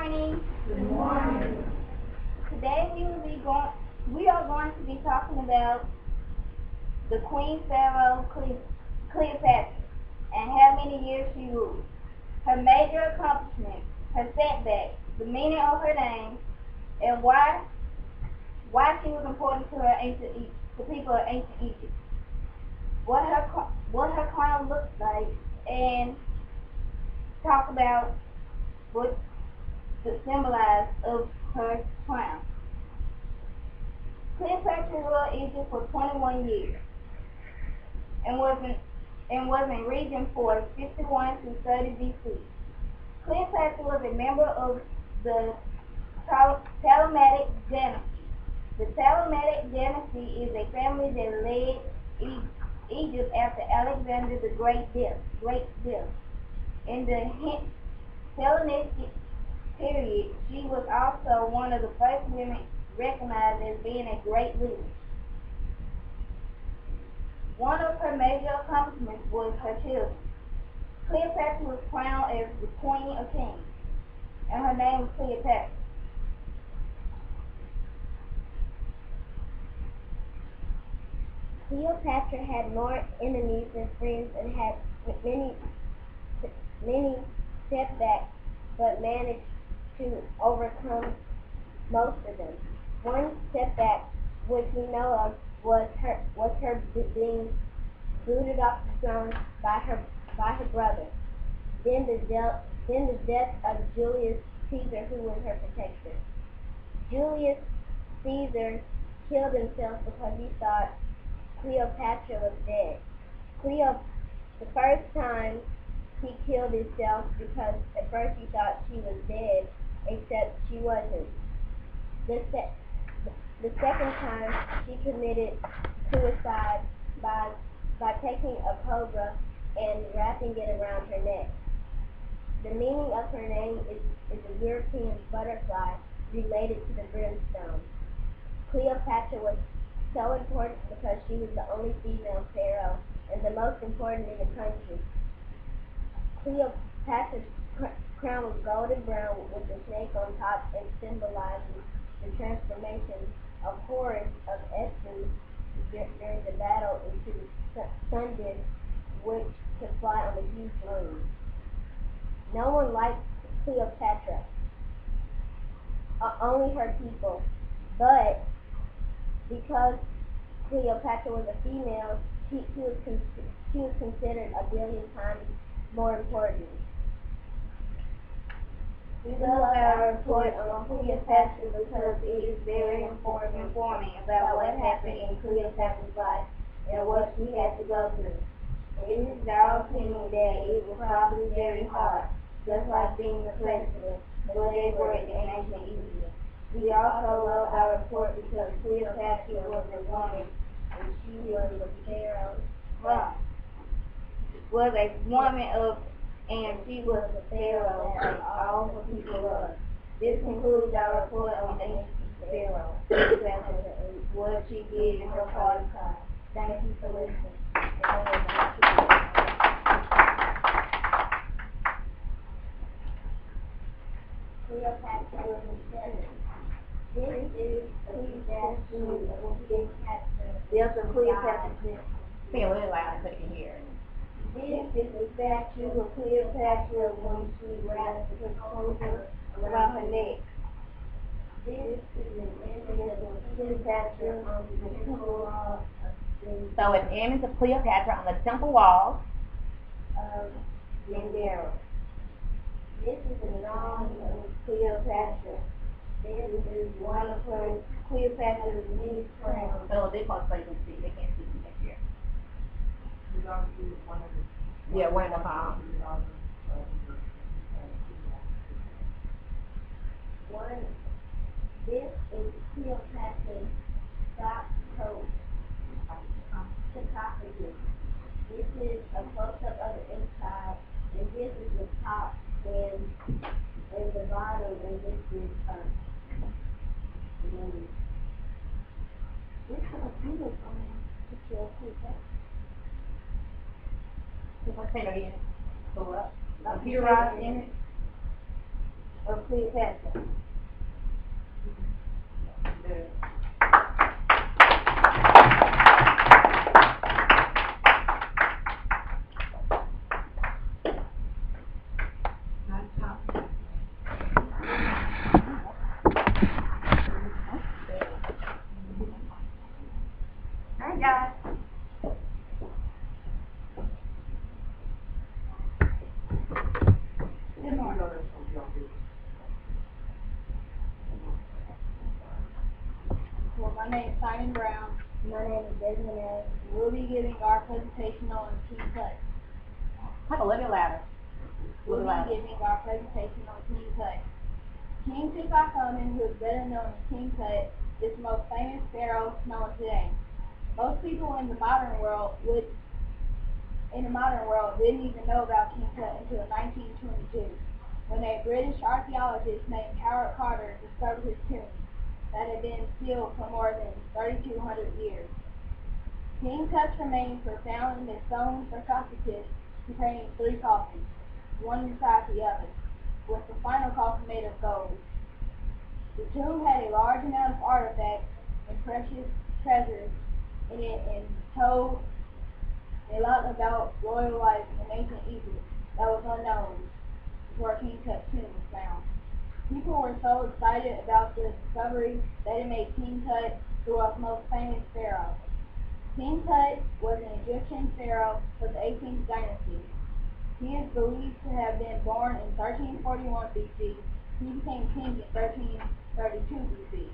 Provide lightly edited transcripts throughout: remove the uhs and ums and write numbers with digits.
morning. Good morning. Today we are going to be talking about the Queen Pharaoh Cleopatra and how many years she ruled. Her major accomplishments, her setbacks, the meaning of her name, and why she was important to the people of ancient Egypt. What her crown looks like, and talk about what the symbolize of her crown. Cleopatra ruled Egypt for 21 years and was in region for 51 to 30 BC. Cleopatra was a member of the Ptolemaic dynasty. The Ptolemaic dynasty is a family that led Egypt after Alexander the Great death. In the Hellenistic period, she was also one of the first women recognized as being a great leader. One of her major accomplishments was her children. Cleopatra was crowned as the Queen of Kings, and her name was Cleopatra. Cleopatra had more enemies than friends and had many setbacks, but managed to overcome most of them. One setback, which we know of, was her being booted off the throne by her brother. Then the death of Julius Caesar, who was her protector. Julius Caesar killed himself because he thought Cleopatra was dead. The first time he killed himself because at first he thought she was dead, except she wasn't. The second time she committed suicide by taking a cobra and wrapping it around her neck. The meaning of her name is a European butterfly related to the brimstone. Cleopatra was so important because she was the only female pharaoh and the most important in the country. Cleopatra's crown was golden brown with a snake on top and symbolizes the transformation of Horus of Essos during the battle into sun disk, which could fly on a huge loom. No one liked Cleopatra, only her people, but because Cleopatra was a female, she was considered a billion times more important. We love our report on Cleopatra because it is very informing about what happened in Cleopatra's life and what she had to go through. It is our opinion that it was probably very hard, just like being the president, but they were in ancient Egypt. We also love our report because Cleopatra was a woman and she was a pharaoh. Was a woman and she was a pharaoh that all the people loved. This concludes our report on ancient Pharaoh and what she did in her part of time. Thank you for listening. Cleopatra was a senator. This is Cleopatra. There's a Cleopatra. Say a little loud so you can hear. This is the statue of Cleopatra when she wrapped her cobra around her neck. This is an image of Cleopatra on the temple wall So an image of Cleopatra on the temple wall of Mandara. This is a drawing of Cleopatra. This is one of her Cleopatra's many crowns. So they call so you can see. They can't see from next year. Yeah, one of the This is Cleopatra's stock coat sarcophagus. This is a close-up of the inside, and this is the top and the bottom, and this is this is a beautiful picture of Cleopatra. Say that again. Computerized image. of Cleopatra. Alright, guys. Good morning. Well, my name is Simon Brown. My name is Desmond A. We'll be giving our presentation on King Tut. Have a little louder. We'll be giving our presentation on King Tut. King Tutankhamun, who is better known as King Tut, is the most famous pharaoh known today. Most people in the modern world didn't even know about King Tut until 1922, when a British archaeologist named Howard Carter discovered his tomb that had been sealed for more than 3,200 years. King Tut's remains were found in a stone sarcophagus containing 3 coffins, one beside the other, with the final coffin made of gold. The tomb had a large amount of artifacts and precious treasures in it and told a lot about royal life in ancient Egypt that was unknown before King Tut's tomb was found. People were so excited about the discovery that it made King Tut the world's most famous pharaoh. King Tut was an Egyptian pharaoh of the 18th dynasty. He is believed to have been born in 1341 BC. He became king in 1332 BC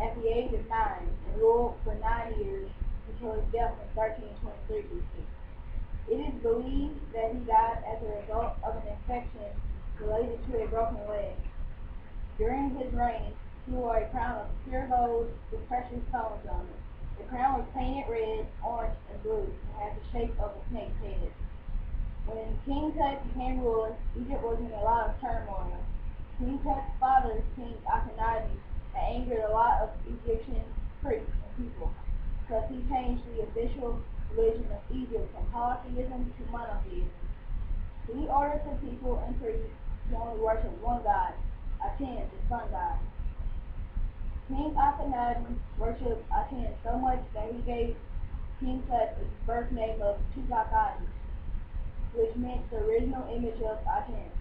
at the age of 9 and ruled for 9 years until his death in 1323 BC. It is believed that he died as a result of an infection related to a broken leg. During his reign, he wore a crown of pure gold with precious stones on it. The crown was painted red, orange, and blue and had the shape of a snake's head. When King Tut became ruler, Egypt was in a lot of turmoil. King Tut's father, King Akhenaten, had angered a lot of Egyptian priests and people because he changed the official religion of Egypt from polytheism to monotheism. He ordered the people and priests to only worship one god, Aten, the sun god. King Akhenaten worshipped Aten so much that he gave King Tut the birth name of Tutankhamun, which meant the original image of Aten.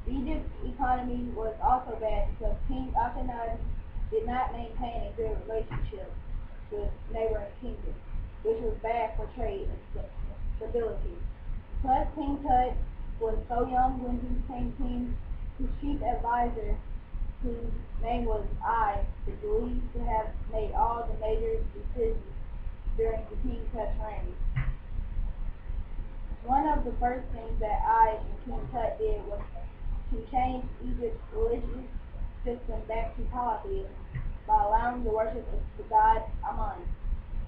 Egypt's economy was also bad because King Akhenaten did not maintain a good relationship with neighboring kingdoms, which was bad for trade and stability. Plus, King Tut was so young when he became king. His chief advisor, whose name was Ai, is believed to have made all the major decisions during the King Tut's reign. One of the first things that Ai and King Tut did was to change Egypt's religious system back to polytheism by allowing the worship of the god Amun.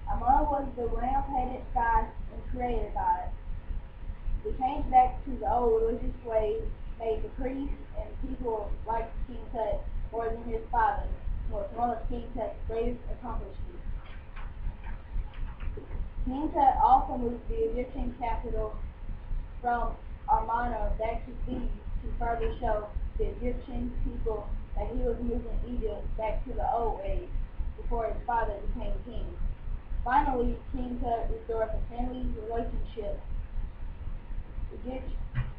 Amun was the round-headed sky and creator god. The change back to the old religious ways made the priests and people like King Tut more than his father, was one of King Tut's greatest accomplishments. King Tut also moved the Egyptian capital from Amarna back to Thebes to further show the Egyptian people that he was moving Egypt back to the old ways before his father became king. Finally, King Tut restored the friendly relationship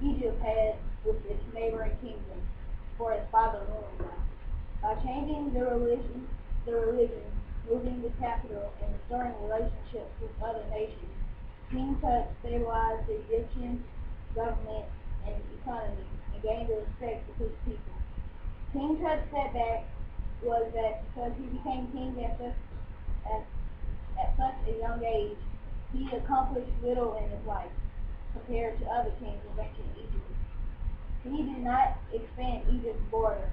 Egypt had with its neighboring kingdoms before his father ruined them. By changing the religion, moving the capital, and restoring relationships with other nations, King Tut stabilized the Egyptian government and economy and gained the respect of his people. King Tut's setback was that because he became king at such a young age, he accomplished little in his life compared to other kings of ancient Egypt. He did not expand Egypt's border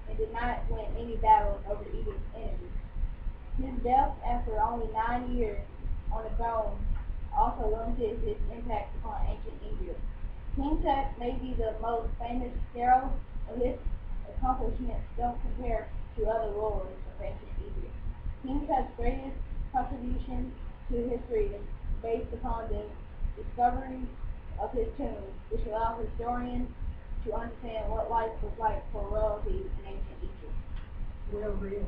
and did not win any battles over Egypt's enemies. His death after only 9 years on the throne also limited his impact upon ancient Egypt. King Tut may be the most famous pharaoh, and his accomplishments don't compare to other rulers of ancient Egypt. King Tut's greatest contribution to history is based upon the discovery of his tomb, which allows historians to understand what life was like for royalty in ancient Egypt. Well read.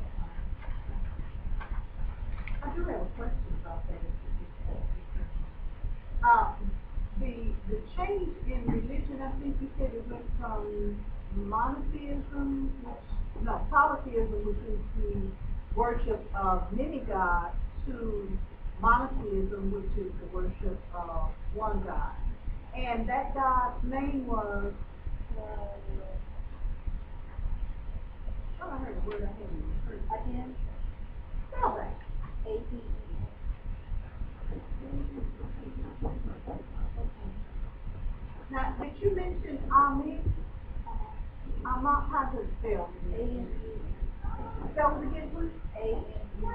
I do have a question about that. The change in religion, I think you said it went from monotheism, polytheism, which is the worship of many gods, to monotheism, which is the worship of one God. And that God's name was, I heard a word I hadn't heard. Again, Spell that. A-T-E. Now, did you mention Amen? How to spell it? A-M-U. Spell it again, please. A-M-U.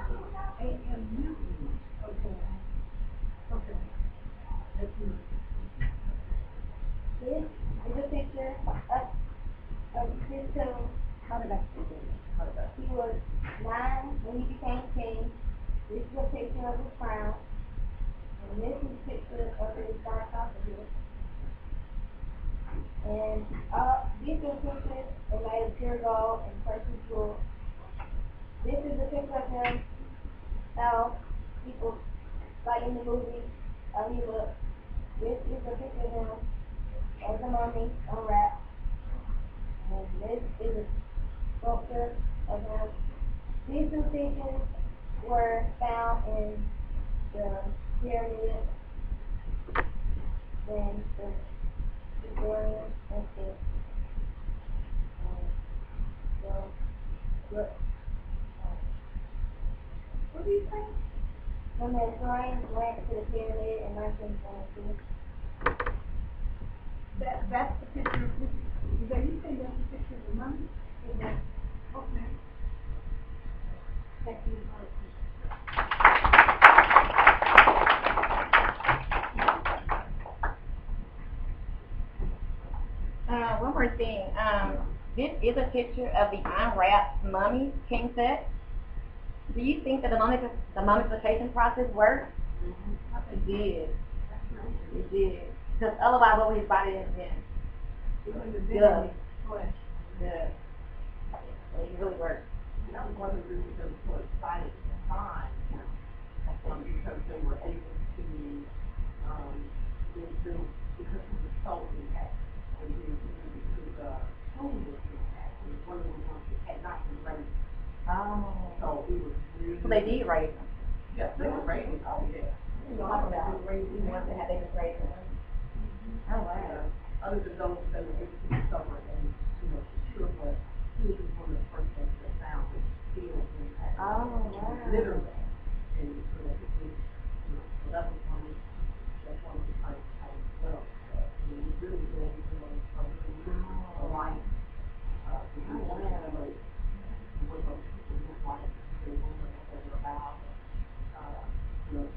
A-M-U. Okay. Okay. That's me. This is a picture of Christo. How did I do this? He was 9 when he became king. This is a picture of his crown. And this is a picture of his sarcophagus. And these are pictures are made of pure gold and precious jewels. This is a picture of him, how people, like in the movie, how he looks. This is a picture of him as a mummy unwrapped. And this is a sculpture of him. These two pictures were found in the pyramid when the historian went to What do you think? when the historian went to the pyramid in 1922. That's the picture of this. Is that you think that's the picture of the mummy? Yeah. Okay. Thank you. One more thing. This is a picture of the unwrapped mummy, King Tut. Do you think that the mummification process worked? It did. It did. Because otherwise, what would his body have been? It would have been Good. flesh. Good. So it really worked. That was one of the reasons they were so excited at the time, because they were able to, because of the soul impact, and the soul was impact, it was one of the ones that had not been raised. Oh. So it was really. So they did raise them. Yeah, they were raised, oh yeah. Talk about the ones that had they just raised them. Oh, wow. Other than those that were able to discover and, secure, but he was one of the first ones that found it still intact. Oh, wow. Literally. And so that it was, so that was that's one of the types as well. We really go into a life, to commemorate what those people look like, what they were about, even the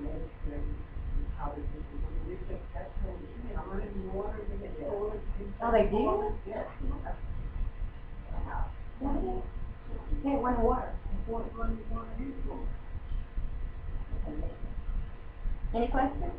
medicine, how they did it. They took that kind of running water, they had oil. Oh, they did? Yes. Can't run water. Running water into it. Any questions?